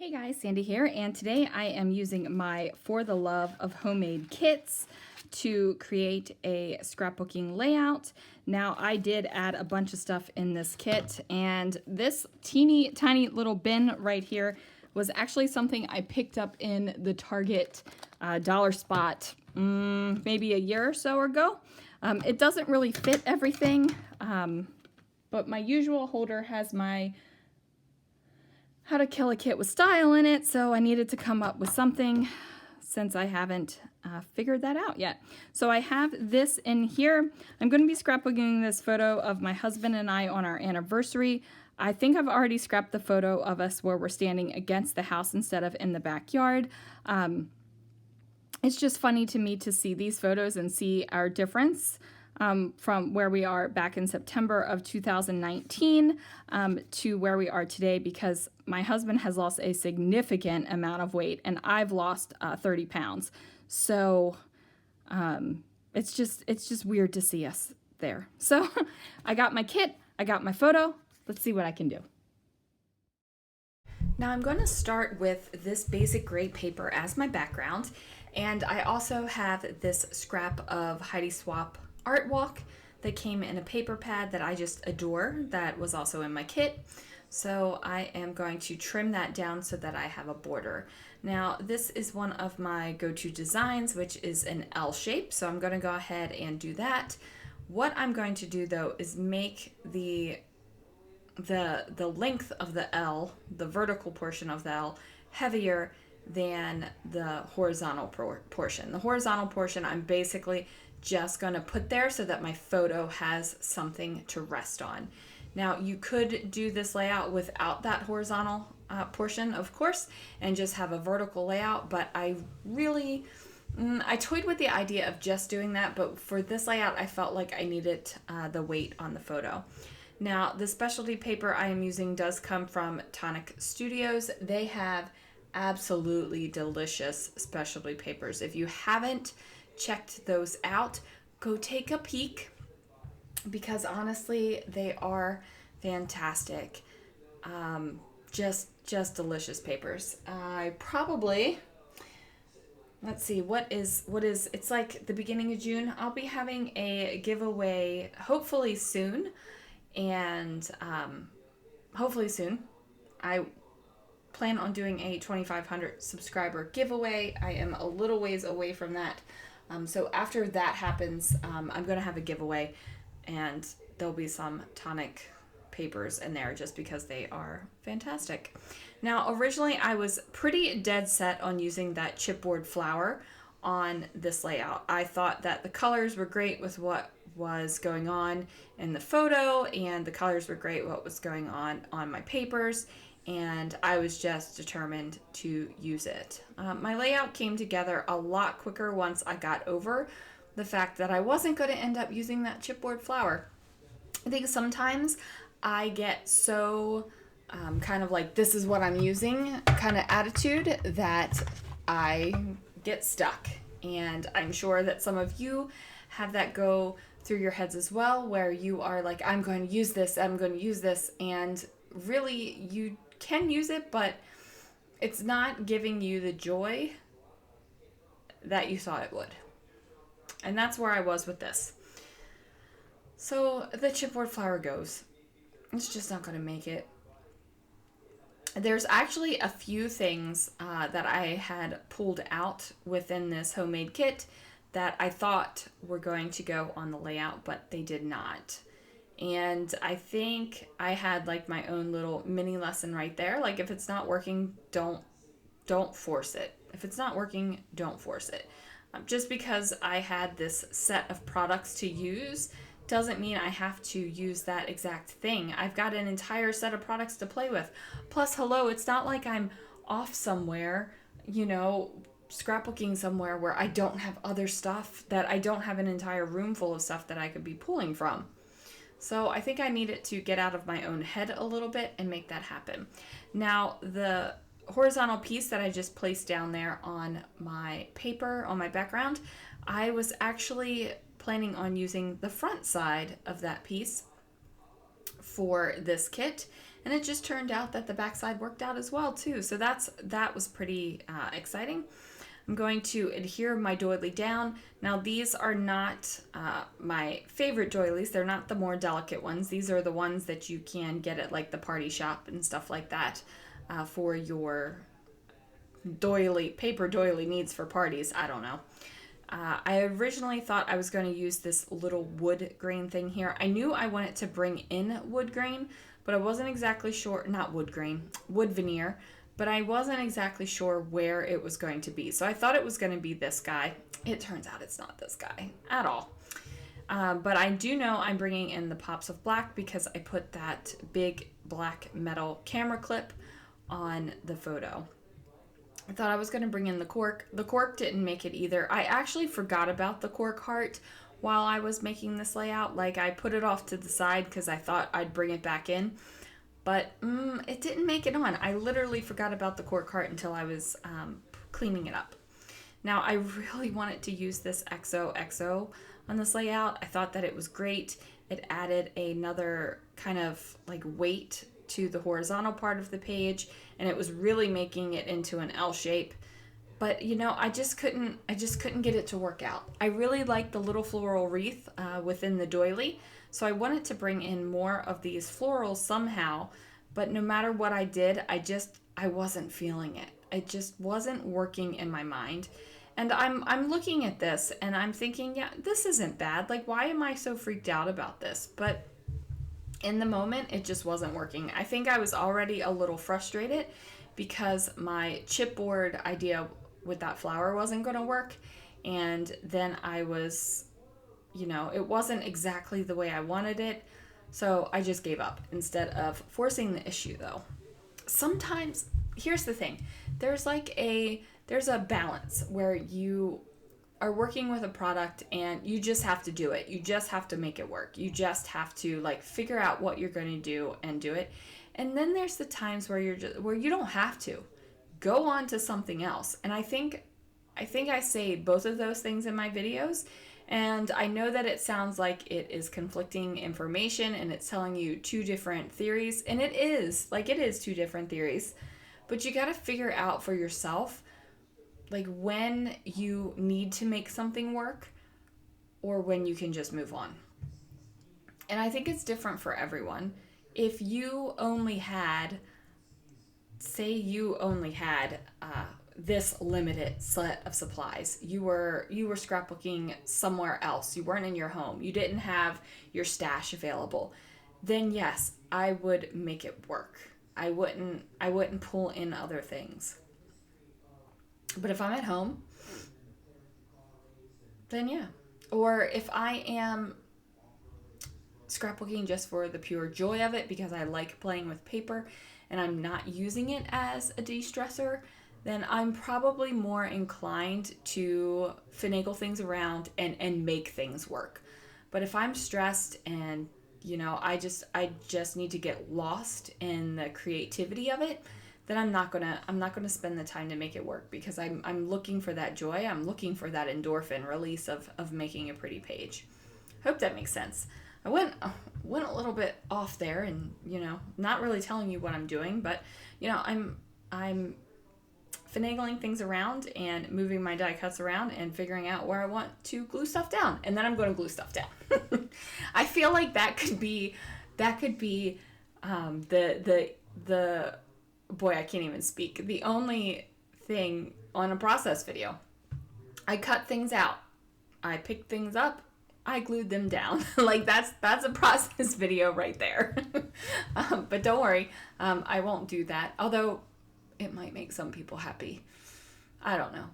Hey guys, Sandy here, and today I am using my For the Love of Homemade kits to create a scrapbooking layout. Now, I did add a bunch of stuff in this kit, and this teeny tiny little bin right here was actually something I picked up in the Target dollar spot maybe a year or so ago. It doesn't really fit everything, but my usual holder has my How to Kill a Kit with Style in it, so I needed to come up with something since I haven't figured that out yet. So I have this in here. I'm going to be scrapbooking this photo of my husband and I on our anniversary. I think I've already scrapped the photo of us where we're standing against the house instead of in the backyard. It's just funny to me to see these photos and see our difference from where we are back in September of 2019 to where we are today, because my husband has lost a significant amount of weight and I've lost 30 pounds. So it's just weird to see us there. So I got my kit, I got my photo. Let's see what I can do. Now I'm going to start with this basic gray paper as my background, and I also have this scrap of Heidi Swapp Art Walk that came in a paper pad that I just adore, that was also in my kit. So I am going to trim that down so that I have a border. Now this is one of my go-to designs, which is an L shape, so I'm going to go ahead and do that. What I'm going to do though is make the length of the L, the vertical portion of the L, heavier than the horizontal portion. The horizontal portion I'm basically just going to put there so that my photo has something to rest on. Now you could do this layout without that horizontal portion, of course, and just have a vertical layout, but I toyed with the idea of just doing that, but for this layout I felt like I needed the weight on the photo. Now the specialty paper I am using does come from Tonic Studios. They have absolutely delicious specialty papers. If you haven't checked those out, go take a peek, because honestly they are fantastic. Just delicious papers. I probably, let's see, what is it's like the beginning of June. I'll be having a giveaway hopefully soon, and hopefully soon I plan on doing a 2,500 subscriber giveaway. I am a little ways away from that. So after that happens, I'm going to have a giveaway, and there'll be some Tonic papers in there just because they are fantastic. Now, originally I was pretty dead set on using that chipboard flower on this layout. I thought that the colors were great with what was going on in the photo, and the colors were great what was going on my papers, and I was just determined to use it. My layout came together a lot quicker once I got over the fact that I wasn't going to end up using that chipboard flower. I think sometimes I get so kind of like, this is what I'm using kind of attitude, that I get stuck. And I'm sure that some of you have that go through your heads as well, where you are like, I'm going to use this, I'm going to use this, and really you can use it, but it's not giving you the joy that you thought it would. And that's where I was with this. So the chipboard flower goes. It's just not going to make it. There's actually a few things that I had pulled out within this homemade kit that I thought were going to go on the layout, but they did not. And I think I had like my own little mini lesson right there. Like, if it's not working, don't force it. If it's not working, don't force it. Just because I had this set of products to use doesn't mean I have to use that exact thing. I've got an entire set of products to play with. Plus, hello, it's not like I'm off somewhere, scrapbooking somewhere where I don't have other stuff, that I don't have an entire room full of stuff that I could be pulling from. So I think I needed to get out of my own head a little bit and make that happen. Now, the horizontal piece that I just placed down there on my paper, on my background, I was actually planning on using the front side of that piece for this kit. And it just turned out that the backside worked out as well too. So that was pretty exciting. I'm going to adhere my doily down. Now these are not my favorite doilies. They're not the more delicate ones. These are the ones that you can get at like the party shop and stuff like that for your doily, paper doily needs for parties. I don't know. I originally thought I was going to use this little wood grain thing here. I knew I wanted to bring in wood grain, but I wasn't exactly sure, not wood grain, wood veneer, but I wasn't exactly sure where it was going to be. So I thought it was going to be this guy. It turns out it's not this guy at all. But I do know I'm bringing in the pops of black because I put that big black metal camera clip on the photo. I thought I was going to bring in the cork. The cork didn't make it either. I actually forgot about the cork heart while I was making this layout. Like, I put it off to the side because I thought I'd bring it back in. But it didn't make it on. I literally forgot about the cork heart until I was cleaning it up. Now, I really wanted to use this XOXO on this layout. I thought that it was great. It added another kind of like weight to the horizontal part of the page, and it was really making it into an L shape. But you know, I just couldn't get it to work out. I really like the little floral wreath within the doily, so I wanted to bring in more of these florals somehow, but no matter what I did, I wasn't feeling it. It just wasn't working in my mind. And I'm looking at this and I'm thinking, yeah, this isn't bad. Like, why am I so freaked out about this? But in the moment, it just wasn't working. I think I was already a little frustrated because my chipboard idea with that flower wasn't going to work. And then I was, you know, it wasn't exactly the way I wanted it. So I just gave up instead of forcing the issue, though. Sometimes, here's the thing. There's a balance where you are working with a product and you just have to do it. You just have to make it work. You just have to like figure out what you're going to do and do it. And then there's the times where you don't have to. Go on to something else. And I think I say both of those things in my videos. And I know that it sounds like it is conflicting information and it's telling you two different theories. And it is two different theories. But you got to figure out for yourself like when you need to make something work or when you can just move on. And I think it's different for everyone. If you only had, say you only had this limited set of supplies, you were scrapbooking somewhere else, you weren't in your home, you didn't have your stash available, then yes, I would make it work. I wouldn't pull in other things. But if I'm at home, then yeah. Or if I am scrapbooking just for the pure joy of it because I like playing with paper and I'm not using it as a de-stressor, then I'm probably more inclined to finagle things around and make things work. But if I'm stressed and, you know, I just need to get lost in the creativity of it, then I'm not gonna spend the time to make it work because I'm looking for that joy. I'm looking for that endorphin release of making a pretty page. Hope that makes sense. I went a little bit off there and, you know, not really telling you what I'm doing, but, you know, I'm finagling things around and moving my die cuts around and figuring out where I want to glue stuff down, and then I'm going to glue stuff down. I feel like that could be the boy, I can't even speak. The only thing on a process video. I cut things out. I picked things up. I glued them down. Like that's a process video right there. But don't worry, I won't do that. Although it might make some people happy. I don't know.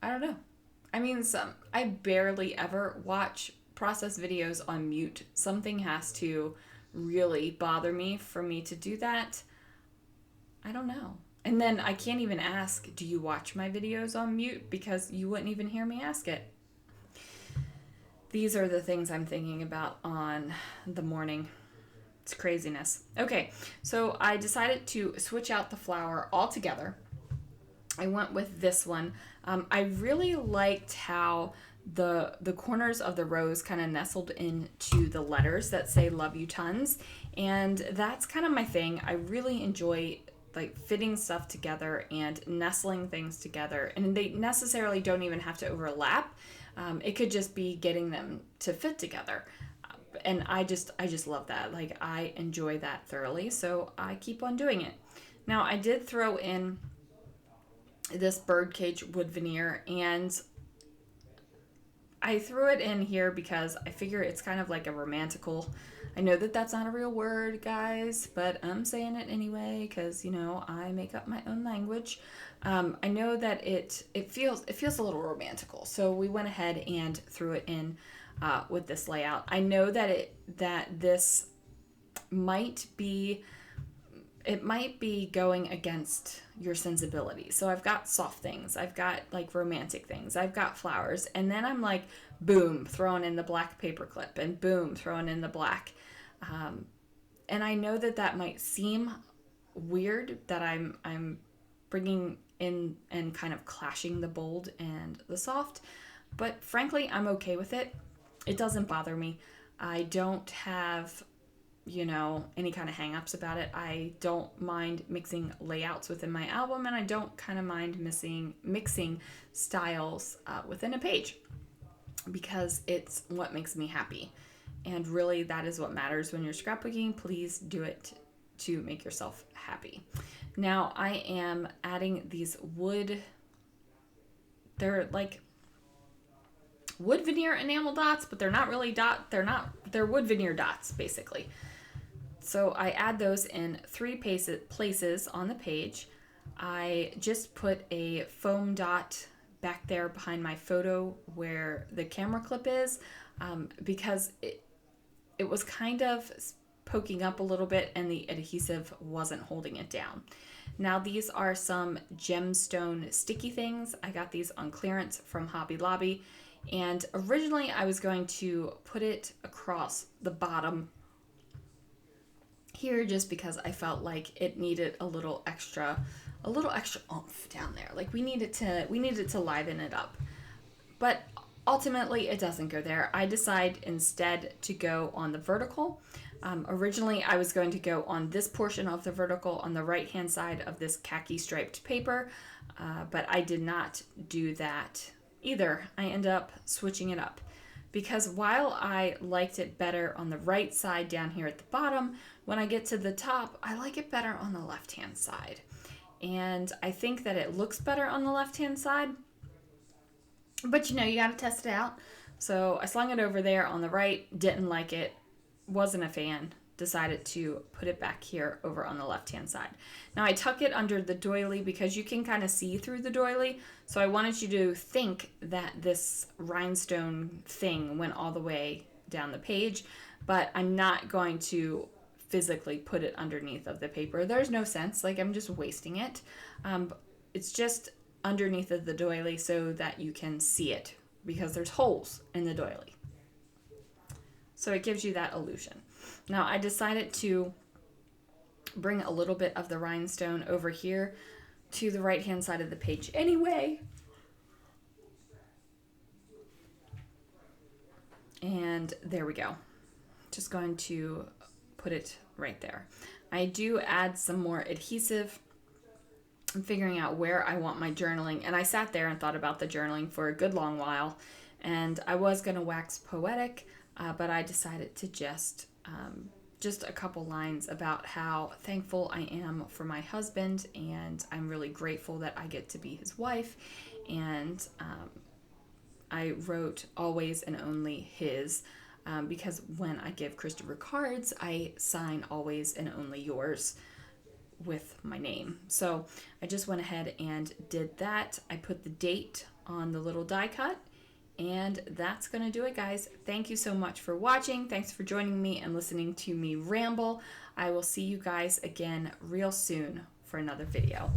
I mean, I barely ever watch process videos on mute. Something has to really bother me for me to do that. I don't know. And then I can't even ask, do you watch my videos on mute? Because you wouldn't even hear me ask it. These are the things I'm thinking about on the morning. It's craziness. Okay, so I decided to switch out the flower altogether. I went with this one. I really liked how the corners of the rose kind of nestled into the letters that say love you tons. And that's kind of my thing. I really enjoy like fitting stuff together and nestling things together, and they necessarily don't even have to overlap. It could just be getting them to fit together. And I just love that. Like, I enjoy that thoroughly, so I keep on doing it. Now, I did throw in this birdcage wood veneer, and I threw it in here because I figure it's kind of like a romantical. I know that that's not a real word, guys, but I'm saying it anyway because, you know, I make up my own language. I know that it feels a little romantical, so we went ahead and threw it in with this layout. I know that this might be going against your sensibility. So I've got soft things, I've got like romantic things, I've got flowers, and then I'm like, boom, throwing in the black paper clip, and boom, throwing in the black. And I know that might seem weird that I'm bringing in and kind of clashing the bold and the soft, but frankly, I'm okay with it. It doesn't bother me. I don't have, you know, any kind of hang-ups about it. I don't mind mixing layouts within my album, and I don't kind of mind mixing styles within a page, because it's what makes me happy. And really, that is what matters when you're scrapbooking. Please do it to make yourself happy. Now, I am adding these they're like wood veneer enamel dots, but they're not really they're wood veneer dots, basically. So I add those in 3 places on the page. I just put a foam dot back there behind my photo where the camera clip is, because it was kind of poking up a little bit and the adhesive wasn't holding it down. Now, these are some gemstone sticky things. I got these on clearance from Hobby Lobby, and originally I was going to put it across the bottom here just because I felt like it needed a little extra oomph down there. Like, we needed to liven it up. But ultimately, it doesn't go there. I decide instead to go on the vertical. Originally, I was going to go on this portion of the vertical on the right-hand side of this khaki striped paper, but I did not do that either. I end up switching it up, because while I liked it better on the right side down here at the bottom, when I get to the top, I like it better on the left-hand side. And I think that it looks better on the left-hand side, but you know, you gotta test it out. So I slung it over there on the right, didn't like it, wasn't a fan, decided to put it back here over on the left-hand side. Now, I tuck it under the doily because you can kind of see through the doily, so I wanted you to think that this rhinestone thing went all the way down the page, but I'm not going to physically put it underneath of the paper. There's no sense, like, I'm just wasting it. It's just underneath of the doily so that you can see it, because there's holes in the doily. So it gives you that illusion. Now, I decided to bring a little bit of the rhinestone over here to the right-hand side of the page anyway. And there we go. Just going to put it right there. I do add some more adhesive. I'm figuring out where I want my journaling, and I sat there and thought about the journaling for a good long while, and I was going to wax poetic, but I decided to just a couple lines about how thankful I am for my husband, and I'm really grateful that I get to be his wife. And I wrote always and only his, because when I give Christopher cards, I sign always and only yours with my name. So I just went ahead and did that. I put the date on the little die cut, and that's gonna do it, guys. Thank you so much for watching. Thanks for joining me and listening to me ramble. I will see you guys again real soon for another video.